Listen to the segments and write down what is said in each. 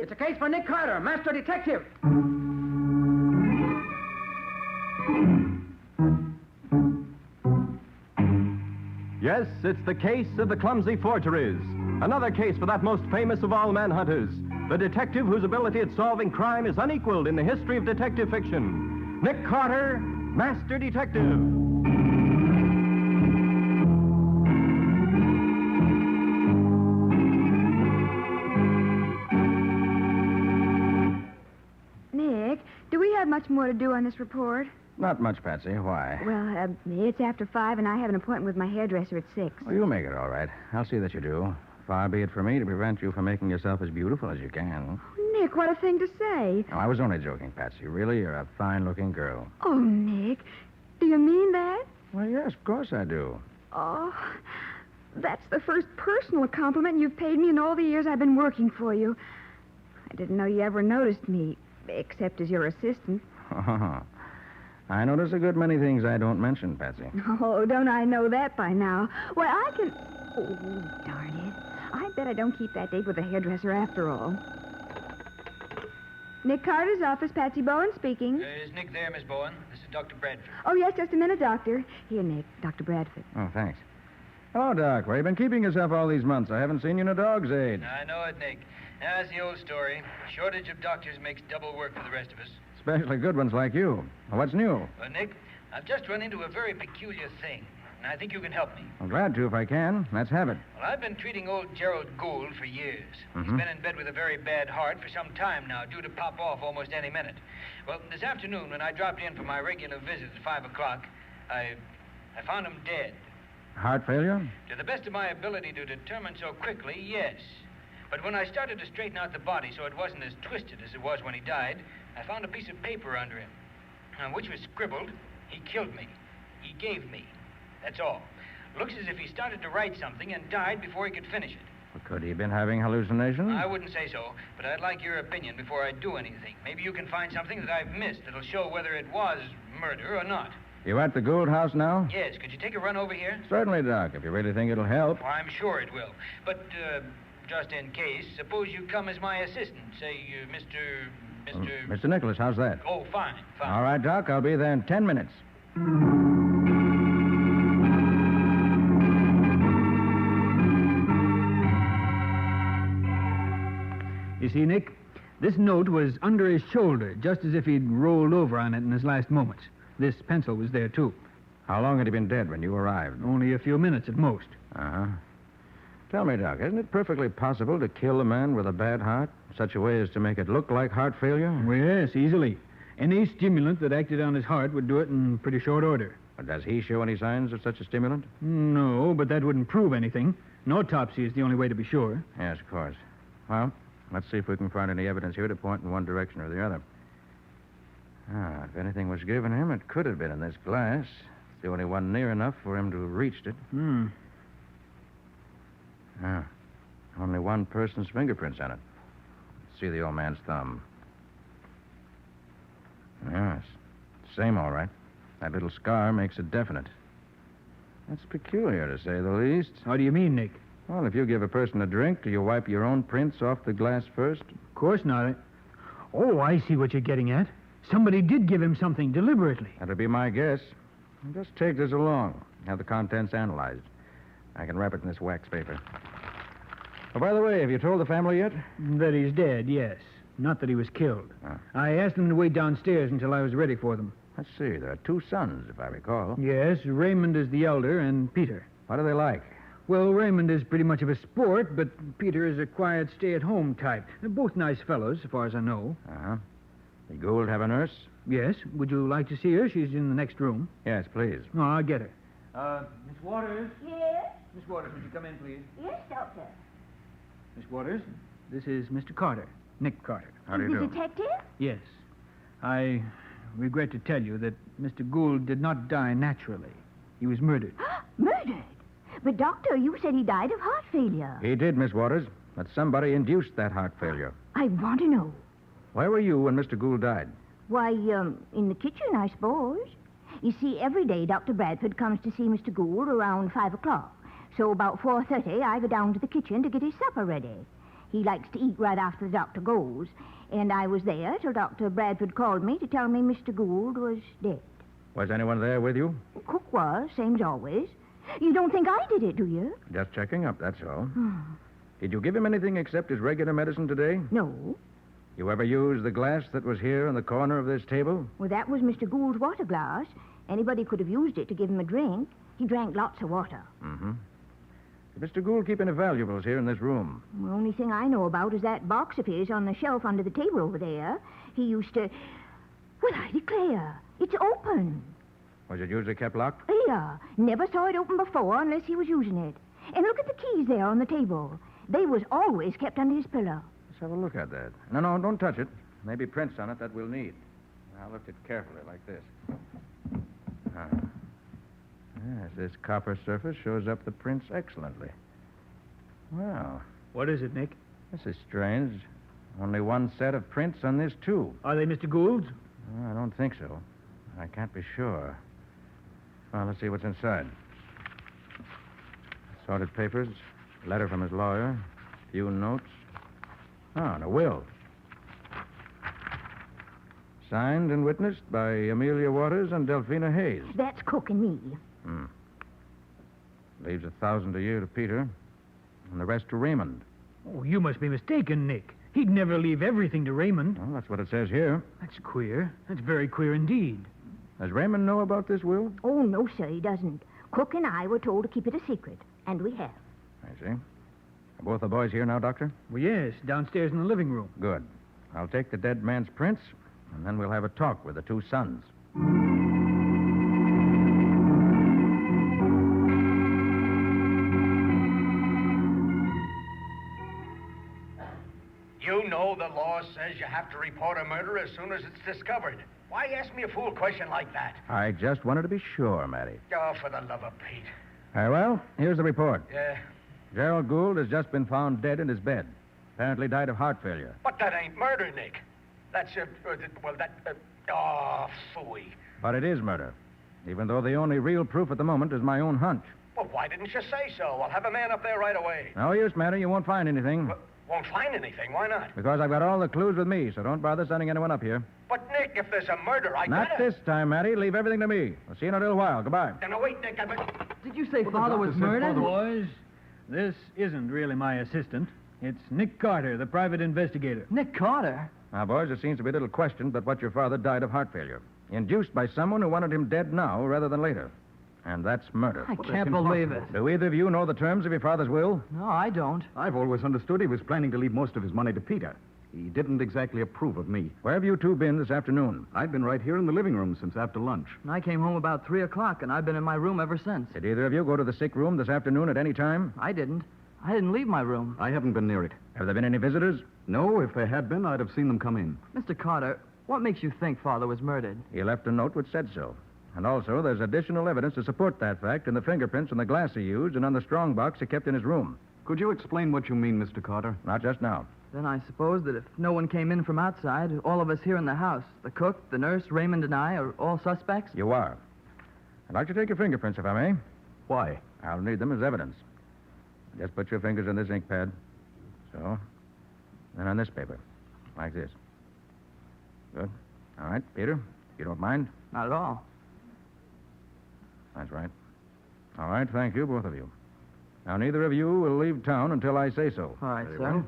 It's a case for Nick Carter, Master Detective. Yes, it's the case of the Clumsy Forgeries. Another case for that most famous of all manhunters, the detective whose ability at solving crime is unequaled in the history of detective fiction. Nick Carter, Master Detective. Nick, do we have much more to do on this report? Not much, Patsy. Why? Well, it's after 5, and I have an appointment with my hairdresser at 6. Well, you'll make it all right. I'll see that you do. Far be it from me to prevent you from making yourself as beautiful as you can. Nick, what a thing to say. No, I was only joking, Patsy. Really, you're a fine-looking girl. Oh, Nick, do you mean that? Well, yes, of course I do. Oh, that's the first personal compliment you've paid me in all the years I've been working for you. I didn't know you ever noticed me, except as your assistant. I notice a good many things I don't mention, Patsy. Oh, don't I know that by now? Well, I can... Oh, darn it. I bet I don't keep that date with the hairdresser after all. Nick Carter's office, Patsy Bowen speaking. Is Nick there, Miss Bowen? This is Dr. Bradford. Oh, yes, just a minute, Doctor. Here, Nick, Dr. Bradford. Oh, thanks. Oh, Doc, where you been keeping yourself all these months? I haven't seen you in a dog's age. I know it, Nick. That's the old story. Shortage of doctors makes double work for the rest of us. Especially good ones like you. Well, what's new? Well, Nick, I've just run into a very peculiar thing, and I think you can help me. I'm glad to if I can. Let's have it. Well, I've been treating old Gerald Gould for years. He's been in bed with a very bad heart for some time now, due to pop off almost any minute. Well, this afternoon, when I dropped in for my regular visit at 5 o'clock, I found him dead. Heart failure? To the best of my ability to determine so quickly, yes. But when I started to straighten out the body so it wasn't as twisted as it was when he died, I found a piece of paper under him, on which was scribbled, "He killed me. He gave me." That's all. Looks as if he started to write something and died before he could finish it. Well, could he have been having hallucinations? I wouldn't say so, but I'd like your opinion before I do anything. Maybe you can find something that I've missed that'll show whether it was murder or not. You at the Gould house now? Yes, could you take a run over here? Certainly, Doc, if you really think it'll help. Well, I'm sure it will. But, just in case, suppose you come as my assistant. Say, Mr. Mr. Nicholas, how's that? Oh, fine. All right, Doc, I'll be there in 10 minutes. You see, Nick, this note was under his shoulder, just as if he'd rolled over on it in his last moments. This pencil was there, too. How long had he been dead when you arrived? Only a few minutes at most. Uh-huh. Tell me, Doc, isn't it perfectly possible to kill a man with a bad heart in such a way as to make it look like heart failure? Well, yes, easily. Any stimulant that acted on his heart would do it in pretty short order. But does he show any signs of such a stimulant? No, but that wouldn't prove anything. An autopsy is the only way to be sure. Yes, of course. Well, let's see if we can find any evidence here to point in one direction or the other. If anything was given him, it could have been in this glass. It's the only one near enough for him to have reached it. Only one person's fingerprints on it. See the old man's thumb. Yes, same, all right. That little scar makes it definite. That's peculiar, to say the least. How do you mean, Nick? Well, if you give a person a drink, do you wipe your own prints off the glass first? Of course not. Oh, I see what you're getting at. Somebody did give him something deliberately. That'd be my guess. Just take this along. Have the contents analyzed. I can wrap it in this wax paper. Oh, by the way, have you told the family yet? That he's dead, yes. Not that he was killed. Oh. I asked them to wait downstairs until I was ready for them. Let's see. There are 2 sons, if I recall. Yes, Raymond is the elder, and Peter. What are they like? Well, Raymond is pretty much of a sport, but Peter is a quiet, stay-at-home type. They're both nice fellows, as far as I know. Uh-huh. Did Gould have a nurse? Yes. Would you like to see her? She's in the next room. Yes, please. Oh, I'll get her. Miss Waters? Yes? Miss Waters, would you come in, please? Yes, Doctor. Miss Waters, this is Mr. Carter, Nick Carter. How do you The do? detective? Yes. I regret to tell you that Mr. Gould did not die naturally. He was murdered. Murdered? But, Doctor, you said he died of heart failure. He did, Miss Waters. But somebody induced that heart failure. I want to know. Where were you when Mr. Gould died? Why, in the kitchen, I suppose. You see, every day Dr. Bradford comes to see Mr. Gould around 5 o'clock. So about 4:30, I go down to the kitchen to get his supper ready. He likes to eat right after the doctor goes. And I was there till Dr. Bradford called me to tell me Mr. Gould was dead. Was anyone there with you? Cook was, same as always. You don't think I did it, do you? Just checking up, that's all. Did you give him anything except his regular medicine today? No. You ever use the glass that was here in the corner of this table? Well, that was Mr. Gould's water glass. Anybody could have used it to give him a drink. He drank lots of water. Mm-hmm. Did Mr. Gould keep any valuables here in this room? The only thing I know about is that box of his on the shelf under the table over there. He used to... Well, I declare, it's open. Was it usually kept locked? Yeah, never saw it open before unless he was using it. And look at the keys there on the table. They was always kept under his pillow. Let's have a look at that. No, don't touch it. Maybe prints on it that we'll need. I'll lift it carefully like this. Yes, this copper surface shows up the prints excellently. Well, What is it, Nick? this is strange. Only one set of prints on this tube. Are they Mr. Gould's? I don't think so. I can't be sure. Well, let's see what's inside. Assorted papers, a letter from his lawyer, a few notes. Oh, and a will. Signed and witnessed by Amelia Waters and Delphina Hayes. That's Cook and me. Leaves $1,000 a year to Peter, and the rest to Raymond. Oh, you must be mistaken, Nick. He'd never leave everything to Raymond. Well, that's what it says here. That's queer. That's very queer indeed. Does Raymond know about this will? Oh, no, sir, he doesn't. Cook and I were told to keep it a secret, and we have. I see. Are both the boys here now, Doctor? Well, yes, downstairs in the living room. Good. I'll take the dead man's prints, and then we'll have a talk with the two sons. You know the law says you have to report a murder as soon as it's discovered. Why ask me a fool question like that? I just wanted to be sure, Matty. Oh, for the love of Pete. Very well, here's the report. Yeah, Gerald Gould has just been found dead in his bed. Apparently died of heart failure. but that ain't murder, Nick. That's, phooey. But it is murder, even though the only real proof at the moment is my own hunch. Well, why didn't you say so? I'll have a man up there right away. No use, Matty. You won't find anything. Won't find anything. Why not? Because I've got all the clues with me, so don't bother sending anyone up here. But, Nick, if there's a murder, I Not gotta... this time, Matty. Leave everything to me. I'll see you in a little while. Goodbye. Now, wait, Nick, Did you say Father was murdered? Boys, this isn't really my assistant. It's Nick Carter, the private investigator. Nick Carter? Now, boys, there seems to be little question but what your father died of heart failure. Induced by someone who wanted him dead now rather than later. And that's murder. I can't believe it. Do either of you know the terms of your father's will? No, I don't. I've always understood he was planning to leave most of his money to Peter. He didn't exactly approve of me. Where have you two been this afternoon? I've been right here in the living room since after lunch. I came home about 3 o'clock, and I've been in my room ever since. Did either of you go to the sick room this afternoon at any time? I didn't. I didn't leave my room. I haven't been near it. Have there been any visitors? No, if there had been, I'd have seen them come in. Mr. Carter, what makes you think Father was murdered? He left a note which said so. And also, there's additional evidence to support that fact in the fingerprints on the glass he used and on the strong box he kept in his room. Could you explain what you mean, Mr. Carter? Not just now. Then I suppose that if no one came in from outside, all of us here in the house, the cook, the nurse, Raymond, and I, are all suspects? You are. I'd like to take your fingerprints, if I may. Why? I'll need them as evidence. Just put your fingers in this ink pad. So. Then on this paper. Like this. Good. All right, Peter, if you don't mind. Not at all. That's right. All right, thank you, both of you. Now, neither of you will leave town until I say so. All right, Very sir. well.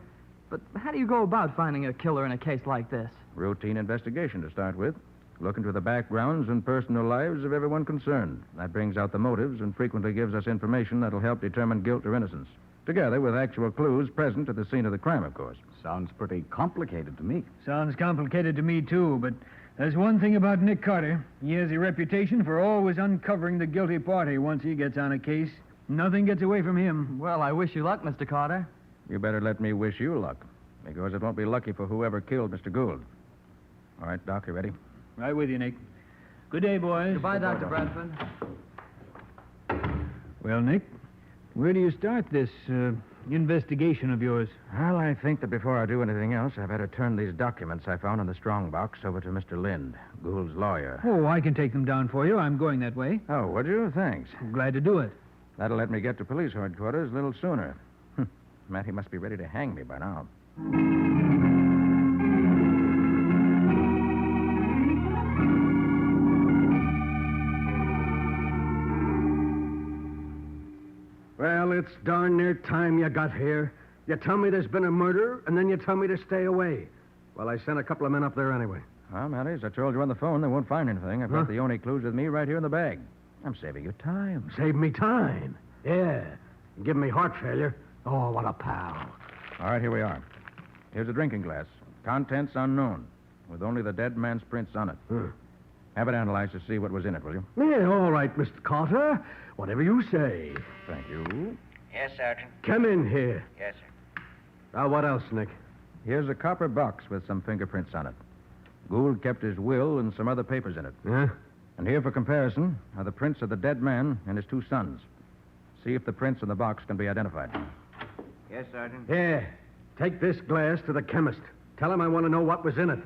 But how do you go about finding a killer in a case like this? Routine investigation to start with. Look into the backgrounds and personal lives of everyone concerned. That brings out the motives and frequently gives us information that'll help determine guilt or innocence. Together with actual clues present at the scene of the crime, of course. Sounds pretty complicated to me. Sounds complicated to me, too, but there's one thing about Nick Carter. He has a reputation for always uncovering the guilty party once he gets on a case. Nothing gets away from him. Well, I wish you luck, Mr. Carter. You better let me wish you luck, because it won't be lucky for whoever killed Mr. Gould. All right, Doc, you ready? Right with you, Nick. Good day, boys. Goodbye, Dr. Bradford. Well, Nick, where do you start this investigation of yours? Well, I think that before I do anything else, I better turn these documents I found in the strong box over to Mr. Lind, Gould's lawyer. Oh, I can take them down for you. I'm going that way. Oh, would you? Thanks. I'm glad to do it. That'll let me get to police headquarters a little sooner. Matty must be ready to hang me by now. Well, it's darn near time you got here. You tell me there's been a murder, and then you tell me to stay away. Well, I sent a couple of men up there anyway. Well, Matty, as I told you on the phone, they won't find anything. I've got the only clues with me right here in the bag. I'm saving you time. Save me time. Yeah. Give me heart failure. Oh, what a pal. All right, here we are. Here's a drinking glass. Contents unknown, with only the dead man's prints on it. Have it analyzed to see what was in it, will you? Yeah, all right, Mr. Carter. Whatever you say. Thank you. Yes, Sergeant. Come in here. Yes, sir. Now, what else, Nick? Here's a copper box with some fingerprints on it. Gould kept his will and some other papers in it. Yeah? And here, for comparison, are the prints of the dead man and his 2 sons. See if the prints in the box can be identified. Yes, Sergeant. Yeah. Take this glass to the chemist. Tell him I want to know what was in it.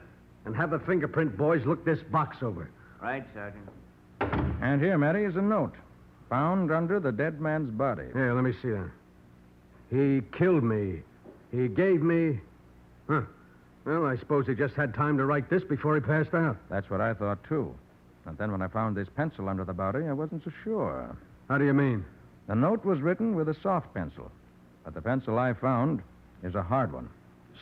And have the fingerprint boys look this box over. Right, Sergeant. And here, Matty, is a note. Found under the dead man's body. Here, let me see that. He killed me. He gave me... Huh. Well, I suppose he just had time to write this before he passed out. That's what I thought, too. And then when I found this pencil under the body, I wasn't so sure. How do you mean? The note was written with a soft pencil. But the pencil I found is a hard one.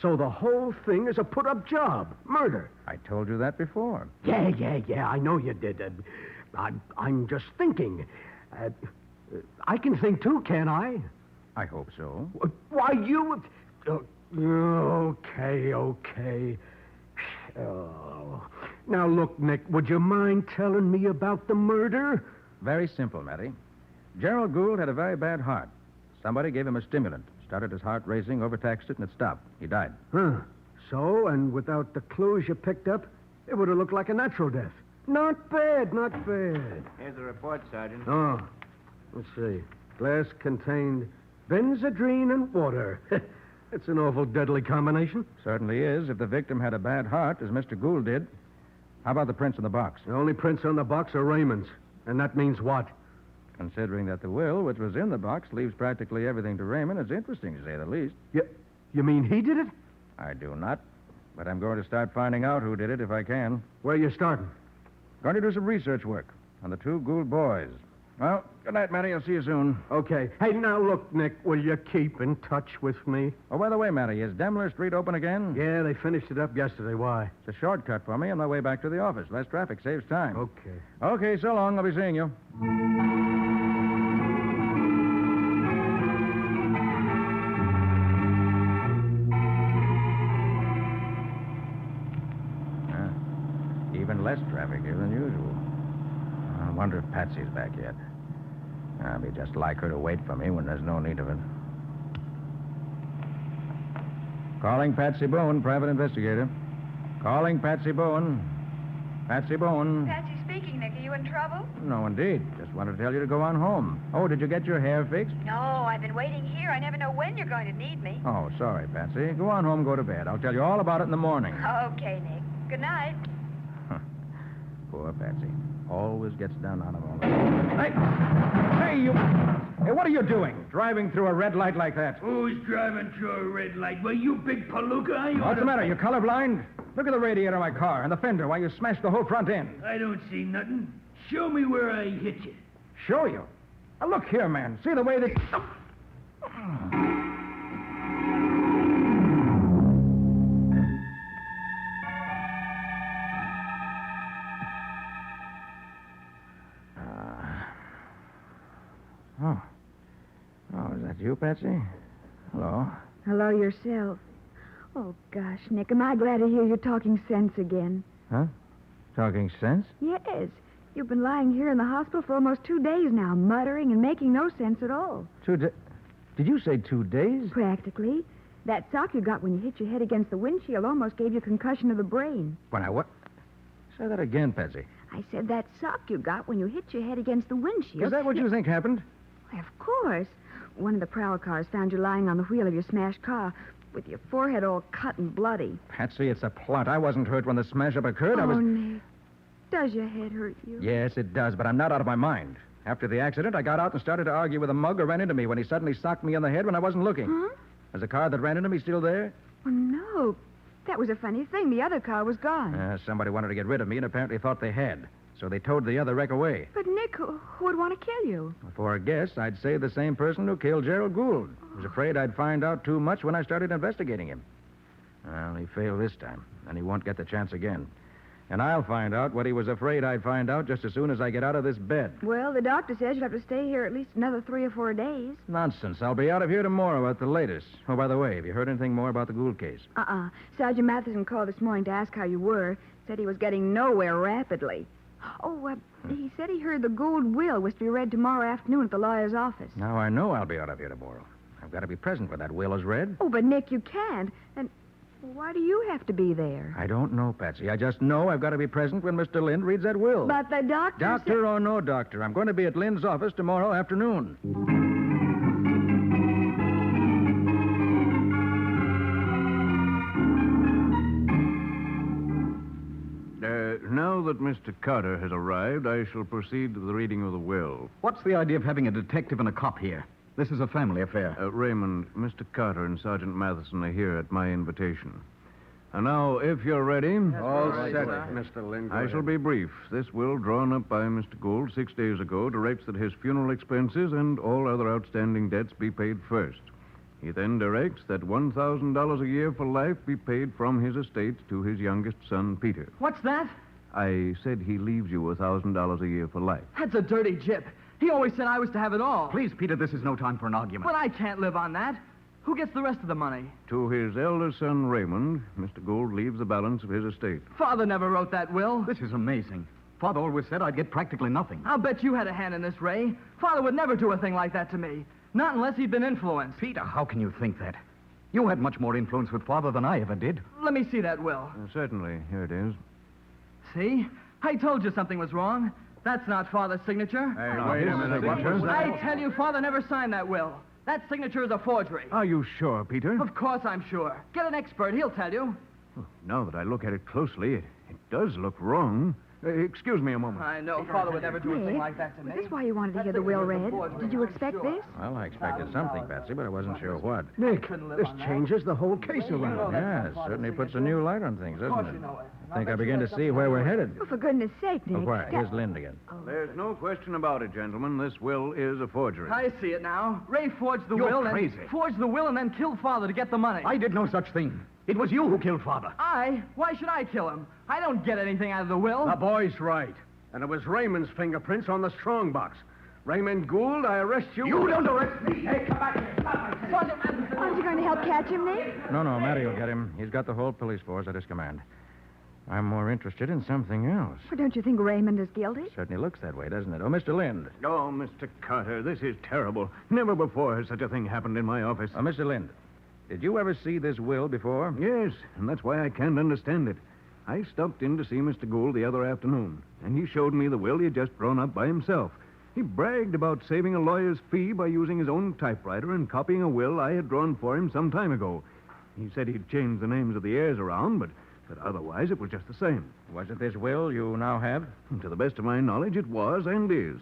So the whole thing is a put-up job. Murder. I told you that before. Yeah. I know you did. I'm just thinking. I can think, too, can't I? I hope so. Why, you... Okay. Oh. Now, look, Nick, would you mind telling me about the murder? Very simple, Matty. Gerald Gould had a very bad heart. Somebody gave him a stimulant. Started his heart racing, overtaxed it, and it stopped. He died. Huh. So, and without the clues you picked up, it would have looked like a natural death. Not bad. Here's the report, Sergeant. Oh, let's see. Glass contained benzodrine and water. It's an awful deadly combination. Certainly is, if the victim had a bad heart, as Mr. Gould did. How about the prints in the box? The only prints on the box are Raymond's. And that means what? Considering that the will, which was in the box, leaves practically everything to Raymond, it's interesting, to say the least. You mean he did it? I do not. But I'm going to start finding out who did it if I can. Where are you starting? Going to do some research work on the 2 Gould boys. Well, good night, Matty. I'll see you soon. Okay. Hey, now look, Nick, will you keep in touch with me? Oh, by the way, Matty, is Demler Street open again? Yeah, they finished it up yesterday. Why? It's a shortcut for me on my way back to the office. Less traffic saves time. Okay. Okay, so long. I'll be seeing you. Even less traffic here than usual. I wonder if Patsy's back yet. I'll be just like her to wait for me when there's no need of it. Calling Patsy Bowen, private investigator. Calling Patsy Bowen. Patsy Bowen. Patsy speaking, Nick. Are you in trouble? No, indeed. Just wanted to tell you to go on home. Oh, did you get your hair fixed? No, I've been waiting here. I never know when you're going to need me. Oh, sorry, Patsy. Go on home, go to bed. I'll tell you all about it in the morning. Okay, Nick. Good night. Poor Patsy. Always gets down on him all the time. Hey, you... Hey, what are you doing? Driving through a red light like that? Who's driving through a red light? Well, you big palooka. What's the matter? You colorblind? Look at the radiator of my car and the fender while you smashed the whole front end. I don't see nothing. Show me where I hit you. Show you? Now, look here, man. See the way they... Oh, is that you, Patsy? Hello. Hello yourself. Oh, gosh, Nick, am I glad to hear you talking sense again. Huh? Talking sense? Yes. You've been lying here in the hospital for almost 2 days now, muttering and making no sense at all. 2 days? Did you say 2 days? Practically. That sock you got when you hit your head against the windshield almost gave you a concussion of the brain. When I what? Say that again, Patsy. I said that sock you got when you hit your head against the windshield. Is that what you think happened? Why, of course. One of the prowl cars found you lying on the wheel of your smashed car with your forehead all cut and bloody. Patsy, it's a plot. I wasn't hurt when the smash-up occurred. I was... Nick. Does your head hurt you? Yes, it does, but I'm not out of my mind. After the accident, I got out and started to argue with a mug who ran into me when he suddenly socked me in the head when I wasn't looking. Huh? Is the car that ran into me still there? Oh, no. That was a funny thing. The other car was gone. Somebody wanted to get rid of me and apparently thought they had. So they towed the other wreck away. But, Nick, who would want to kill you? For a guess, I'd say the same person who killed Gerald Gould. I was afraid I'd find out too much when I started investigating him. Well, he failed this time, and he won't get the chance again. And I'll find out what he was afraid I'd find out just as soon as I get out of this bed. Well, the doctor says you'll have to stay here at least another 3 or 4 days. Nonsense. I'll be out of here tomorrow at the latest. Oh, by the way, have you heard anything more about the Gould case? Sergeant Matheson called this morning to ask how you were. Said he was getting nowhere rapidly. Oh, he said he heard the Gould will was to be read tomorrow afternoon at the lawyer's office. Now I know I'll be out of here tomorrow. I've got to be present when that will is read. Oh, but, Nick, you can't. And why do you have to be there? I don't know, Patsy. I just know I've got to be present when Mr. Lind reads that will. But the doctor Doctor or no doctor, I'm going to be at Lind's office tomorrow afternoon. Now that Mr. Carter has arrived, I shall proceed to the reading of the will. What's the idea of having a detective and a cop here? This is a family affair. Raymond, Mr. Carter and Sergeant Matheson are here at my invitation. And now, if you're ready... All set, Mr. Lind. I shall be brief. This will, drawn up by Mr. Gould 6 days ago, directs that his funeral expenses and all other outstanding debts be paid first. He then directs that $1,000 a year for life be paid from his estate to his youngest son, Peter. What's that? I said he leaves you $1,000 a year for life. That's a dirty jip. He always said I was to have it all. Please, Peter, this is no time for an argument. But I can't live on that. Who gets the rest of the money? To his elder son, Raymond, Mr. Gould leaves the balance of his estate. Father never wrote that will. This is amazing. Father always said I'd get practically nothing. I'll bet you had a hand in this, Ray. Father would never do a thing like that to me. Not unless he'd been influenced. Peter, how can you think that? You had much more influence with Father than I ever did. Let me see that will. Certainly. Here it is. See? I told you something was wrong. That's not Father's signature. Wait a minute, Butcher. I tell you, Father never signed that will. That signature is a forgery. Are you sure, Peter? Of course I'm sure. Get an expert. He'll tell you. Now that I look at it closely, it does look wrong. Excuse me a moment. I know. Father would never do a thing Nick, like that to me. was this why you wanted to hear the will read? Did you expect this? Well, I expected something, Patsy, but I wasn't sure what. Nick, this changes the whole case around. Yeah, it certainly puts a new light on things, doesn't it? I think I begin to see where we're headed. Oh, for goodness sake, Oh, Nick. why? Here's Lind again. There's no question about it, gentlemen. This will is a forgery. I see it now. Ray forged the You're will crazy. and forged the will and then killed Father to get the money. I did no such thing. It was you who killed Father. I? Why should I kill him? I don't get anything out of the will. The boy's right. And it was Raymond's fingerprints on the strongbox. Raymond Gould, I arrest you. You don't arrest me. Hey, come back here. Aren't you going to help catch him, Nick? No, Matty will get him. He's got the whole police force at his command. I'm more interested in something else. Well, don't you think Raymond is guilty? Certainly looks that way, doesn't it? Oh, Mr. Lind. Oh, Mr. Carter, this is terrible. Never before has such a thing happened in my office. Oh, Mr. Lind, did you ever see this will before? Yes, and that's why I can't understand it. I stopped in to see Mr. Gould the other afternoon, and he showed me the will he had just drawn up by himself. He bragged about saving a lawyer's fee by using his own typewriter and copying a will I had drawn for him some time ago. He said he'd changed the names of the heirs around, but otherwise it was just the same. Was it this will you now have? And to the best of my knowledge, it was and is.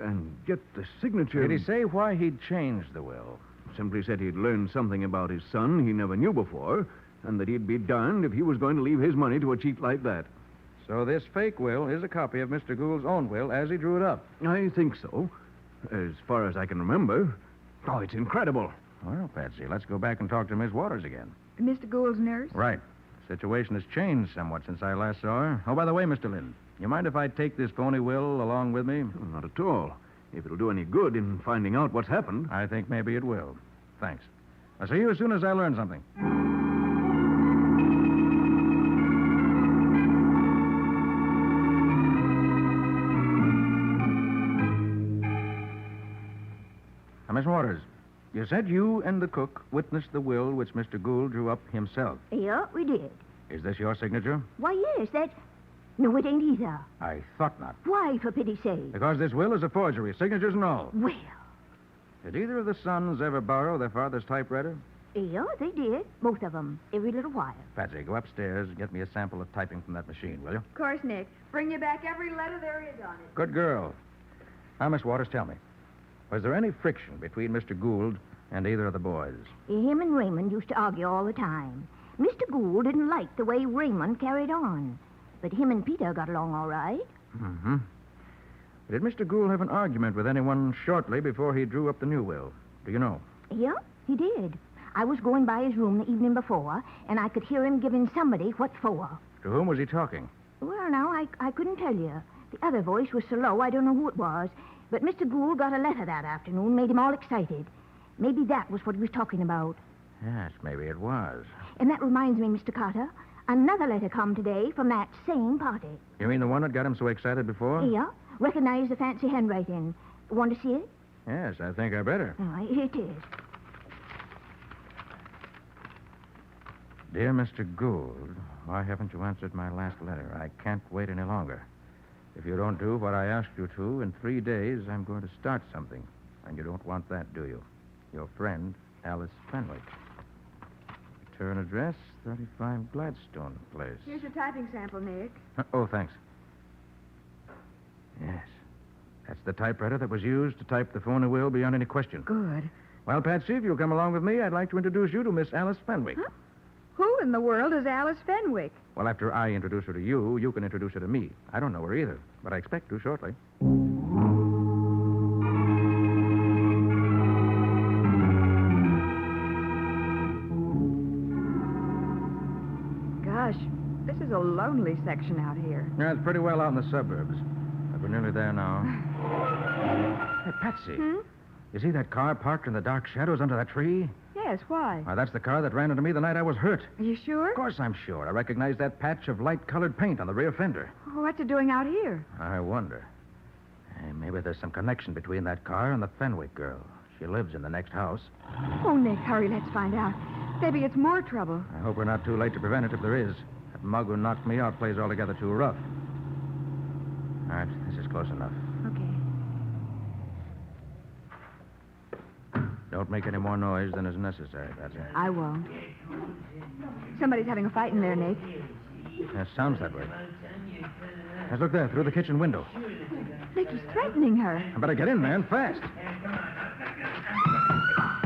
And yet the signature... Did he say why he'd changed the will? Simply said he'd learned something about his son he never knew before, and that he'd be darned if he was going to leave his money to a cheat like that. So this fake will is a copy of Mr. Gould's own will as he drew it up. I think so. As far as I can remember. Oh, it's incredible. Well, Patsy, let's go back and talk to Miss Waters again. Mr. Gould's nurse? Right. The situation has changed somewhat since I last saw her. Oh, by the way, Mr. Lind, you mind if I take this phony will along with me? Oh, not at all. If it'll do any good in finding out what's happened. I think maybe it will. Thanks. I'll see you as soon as I learn something. Miss Waters, you said you and the cook witnessed the will which Mr. Gould drew up himself. Yeah, we did. Is this your signature? Why, yes, that... No, it ain't either. I thought not. Why, for pity's sake? Because this will is a forgery. Signatures and all. Well, Did either of the sons ever borrow their father's typewriter? yeah, they did. Both of them. Every little while. Patsy, go upstairs and get me a sample of typing from that machine, will you? Of course, Nick. Bring you back every letter there is on it. Good girl. Now, Miss Waters, tell me. Was there any friction between Mr. Gould And either of the boys? Him and Raymond used to argue all the time. Mr. Gould didn't like the way Raymond carried on. But him and Peter got along all right. Mm-hmm. Did Mr. Gould have an argument with anyone shortly before he drew up the new will? Do you know? Yeah, he did. I was going by his room the evening before, and I could hear him giving somebody what for. To whom was he talking? Well, now, I couldn't tell you. The other voice was so low, I don't know who it was. But Mr. Gould got a letter that afternoon, made him all excited. Maybe that was what he was talking about. Yes, maybe it was. And that reminds me, Mr. Carter, another letter come today from that same party. You mean the one that got him so excited before? Yeah, recognize the fancy handwriting. Want to see it? Yes, I think I better. Oh, here it is. Dear Mr. Gould, why haven't you answered my last letter? I can't wait any longer. If you don't do what I asked you to, in 3 days I'm going to start something. And you don't want that, do you? Your friend, Alice Fenwick. Return address, 35 Gladstone Place. Here's your typing sample, Nick. Oh, thanks. Yes. That's the typewriter that was used to type the phony will beyond any question. Good. Well, Patsy, if you'll come along with me, I'd like to introduce you to Miss Alice Fenwick. Huh? Who in the world is Alice Fenwick? Well, after I introduce her to you, you can introduce her to me. I don't know her either, but I expect to shortly. Gosh, this is a lonely section out here. Yeah, it's pretty well out in the suburbs. But we're nearly there now. Hey, Patsy. You see that car parked in the dark shadows under that tree? Yes, why? Why, that's the car that ran into me the night I was hurt. Are you sure? Of course I'm sure. I recognize that patch of light-colored paint on the rear fender. What's it doing out here? I wonder. Maybe there's some connection between that car and the Fenwick girl. She lives in the next house. Oh, Nick, hurry, let's find out. Maybe it's more trouble. I hope we're not too late to prevent it if there is. That mug who knocked me out plays altogether too rough. All right, this is close enough. Okay. Don't make any more noise than is necessary, Patsy. I won't. Somebody's having a fight in there, Nick. That sounds that way. Let's look there, through the kitchen window. Nick, he's threatening her. I better get in there and fast.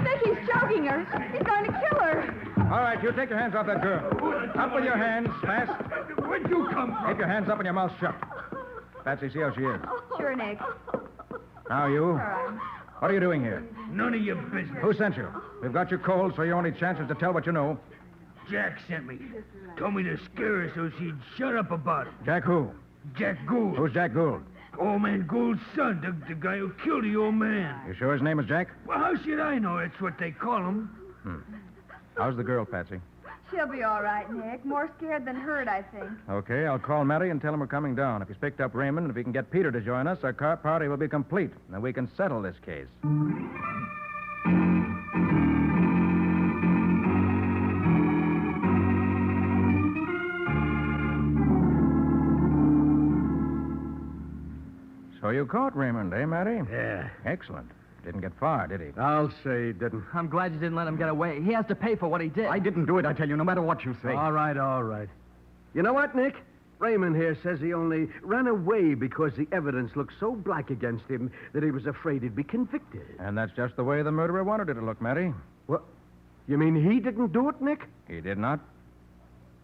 Nick, he's choking her. He's going to kill her. All right, you take your hands off that girl. Up with your hands, fast. Where'd you come from? Keep your hands up and your mouth shut. Patsy, see how she is. Sure, Nick. Now, you. What are you doing here? None of your business. Who sent you? We've got you cold, so your only chance is to tell what you know. Jack sent me. Told me to scare her so she'd shut up about it. Jack who? Jack Gould. Who's Jack Gould? Old man Gould's son, the guy who killed the old man. You sure his name is Jack? Well, how should I know? That's what they call him. How's the girl, Patsy? She'll be all right, Nick. More scared than hurt, I think. Okay, I'll call Matty and tell him we're coming down. If he's picked up Raymond and if he can get Peter to join us, our car party will be complete. And we can settle this case. So you caught Raymond, eh, Matty? Yeah. Excellent. Didn't get far, did he? I'll say he didn't. I'm glad you didn't let him get away. He has to pay for what he did. I didn't do it, I tell you, no matter what you say. All right, all right. You know what, Nick? Raymond here says he only ran away because the evidence looked so black against him that he was afraid he'd be convicted. And that's just the way the murderer wanted it to look, Matty. What? You mean he didn't do it, Nick? He did not.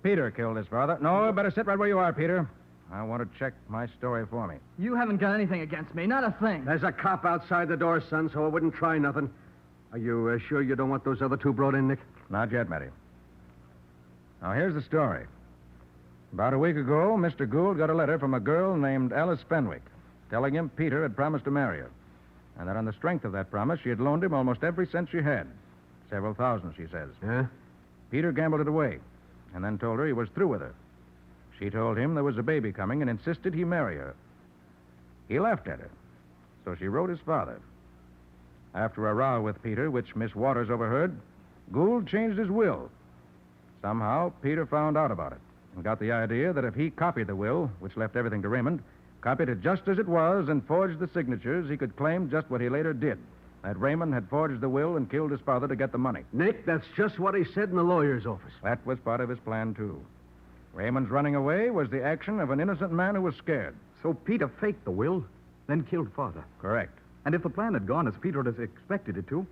Peter killed his father. No, better sit right where you are, Peter. I want to check my story for me. You haven't got anything against me, not a thing. There's a cop outside the door, son, so I wouldn't try nothing. Are you sure you don't want those other two brought in, Nick? Not yet, Matty. Now, here's the story. About a week ago, Mr. Gould got a letter from a girl named Alice Fenwick telling him Peter had promised to marry her, and that on the strength of that promise, she had loaned him almost every cent she had. Several thousand, she says. Yeah? Peter gambled it away, and then told her he was through with her. She told him there was a baby coming and insisted he marry her. He laughed at her, so she wrote his father. After a row with Peter, which Miss Waters overheard, Gould changed his will. Somehow, Peter found out about it and got the idea that if he copied the will, which left everything to Raymond, copied it just as it was and forged the signatures, he could claim just what he later did, that Raymond had forged the will and killed his father to get the money. Nick, that's just what he said in the lawyer's office. That was part of his plan, too. Raymond's running away was the action of an innocent man who was scared. So Peter faked the will, then killed Father. Correct. And if the plan had gone as Peter had expected it to,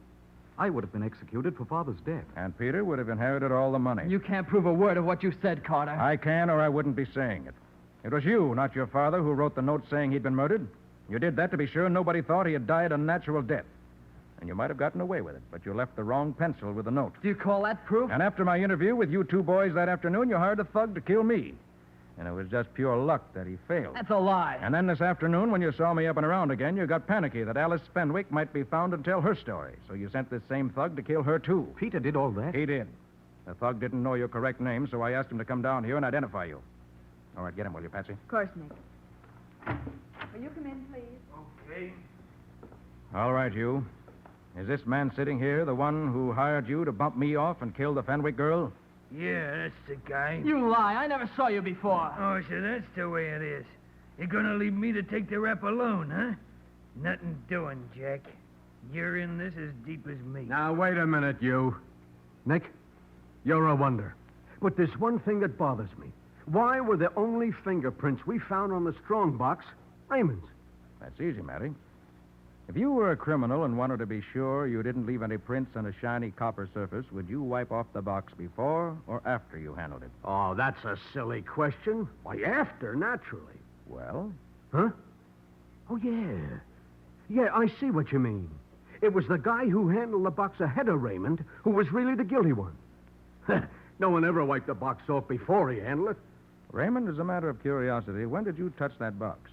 I would have been executed for Father's death. And Peter would have inherited all the money. You can't prove a word of what you said, Carter. I can, or I wouldn't be saying it. It was you, not your father, who wrote the note saying he'd been murdered. You did that to be sure nobody thought he had died a natural death. And you might have gotten away with it, but you left the wrong pencil with the note. Do you call that proof? And after my interview with you two boys that afternoon, you hired a thug to kill me. And it was just pure luck that he failed. That's a lie. And then this afternoon, when you saw me up and around again, you got panicky that Alice Fenwick might be found and tell her story. So you sent this same thug to kill her, too. Peter did all that? He did. The thug didn't know your correct name, so I asked him to come down here and identify you. All right, get him, will you, Patsy? Of course, Nick. Will you come in, please? Okay. All right, you. Is this man sitting here the one who hired you to bump me off and kill the Fenwick girl? Yeah, that's the guy. You lie. I never saw you before. Oh, so that's the way it is. You're gonna leave me to take the rap alone, huh? Nothing doing, Jack. You're in this as deep as me. Now, wait a minute, you. Nick, you're a wonder. But there's one thing that bothers me. Why were the only fingerprints we found on the strong box Raymond's? That's easy, Matty. If you were a criminal and wanted to be sure you didn't leave any prints on a shiny copper surface, would you wipe off the box before or after you handled it? Oh, that's a silly question. Why, after, naturally. Well? Huh? Oh, yeah. Yeah, I see what you mean. It was the guy who handled the box ahead of Raymond who was really the guilty one. No one ever wiped the box off before he handled it. Raymond, as a matter of curiosity, when did you touch that box?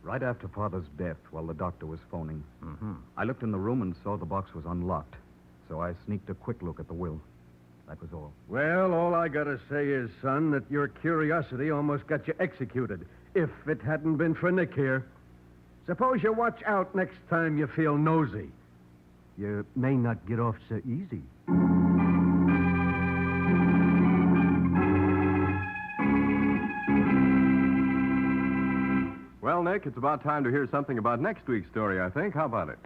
Right after Father's death, while the doctor was phoning. Mm-hmm. I looked in the room and saw the box was unlocked. So I sneaked a quick look at the will. That was all. Well, all I gotta say is, son, that your curiosity almost got you executed, if it hadn't been for Nick here. Suppose you watch out next time you feel nosy. You may not get off so easy. Well, Nick, it's about time to hear something about next week's story, I think. How about it?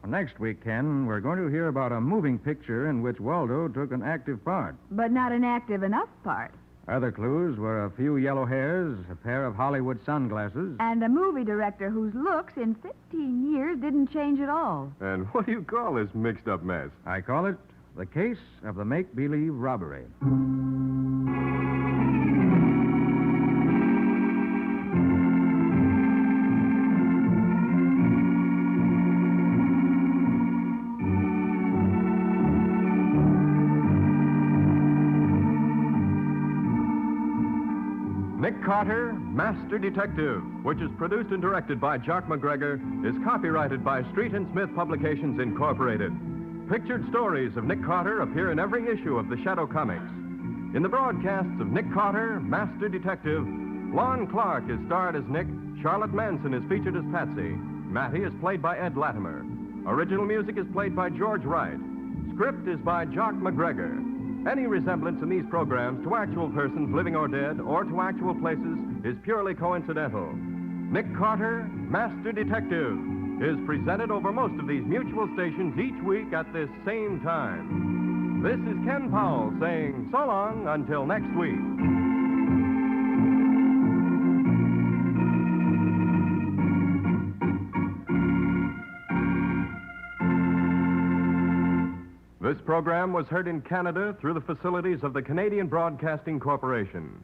Well, next week, Ken, we're going to hear about a moving picture in which Waldo took an active part. But not an active enough part. Other clues were a few yellow hairs, a pair of Hollywood sunglasses. And a movie director whose looks in 15 years didn't change at all. And what do you call this mixed-up mess? I call it the case of the make-believe robbery. Nick Carter, Master Detective, which is produced and directed by Jock McGregor, is copyrighted by Street and Smith Publications, Incorporated. Pictured stories of Nick Carter appear in every issue of the Shadow Comics. In the broadcasts of Nick Carter, Master Detective, Lon Clark is starred as Nick, Charlotte Manson is featured as Patsy, Matty is played by Ed Latimer. Original music is played by George Wright. Script is by Jock McGregor. Any resemblance in these programs to actual persons, living or dead, or to actual places is purely coincidental. Nick Carter, Master Detective, is presented over most of these mutual stations each week at this same time. This is Ken Powell saying so long until next week. This program was heard in Canada through the facilities of the Canadian Broadcasting Corporation.